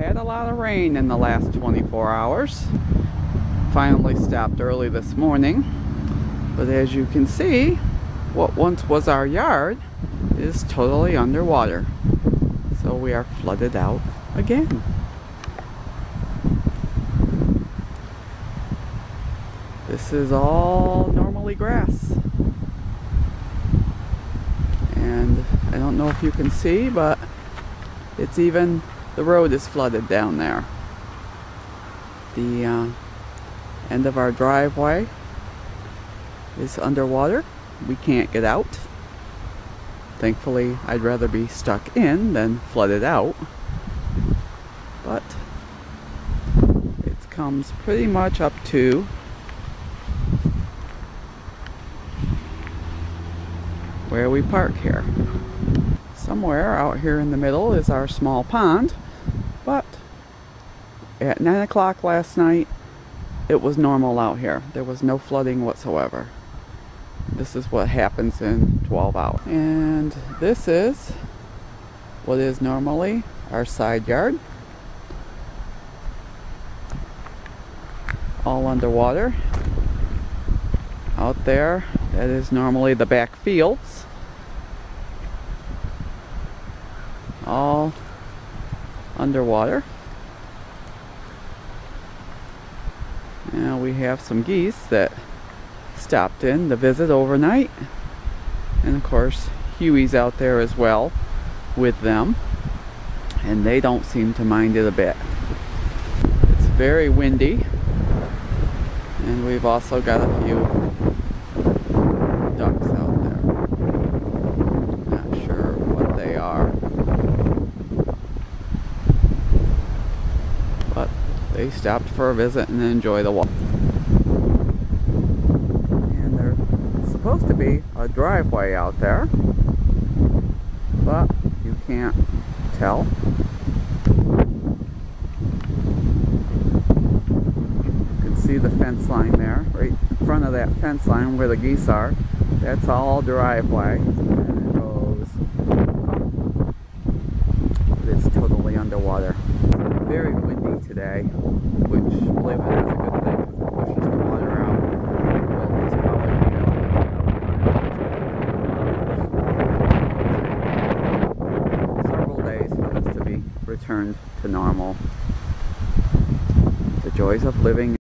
had a lot of rain in the last 24 hours. Finally stopped early this morning. But as you can see, what once was our yard is totally underwater. So we are flooded out again. This is all normally grass. And I don't know if you can see, but it's even, the road is flooded down there. The end of our driveway is underwater. We can't get out. Thankfully, I'd rather be stuck in than flooded out. But it comes pretty much up to where we park here. Somewhere out here in the middle is our small pond, but at 9 o'clock last night it was normal out here. There was no flooding whatsoever. This is what happens in 12 hours. And this is what is normally our side yard. All underwater. Out there, that is normally the back fields. All underwater. Now we have some geese that stopped in to visit overnight. And of course, Huey's out there as well with them. And they don't seem to mind it a bit. It's very windy. And we've also got a few ducks out there. Not sure what they are. But they stopped for a visit and enjoy the walk. And there's supposed to be a driveway out there, but you can't tell. See the fence line there, right in front of that fence line where the geese are. That's all driveway, and it goes up. But it's totally underwater. Very windy today, which, believe it, is a good thing because it pushes the water out. But it's probably several days for this to be returned to normal. The joys of living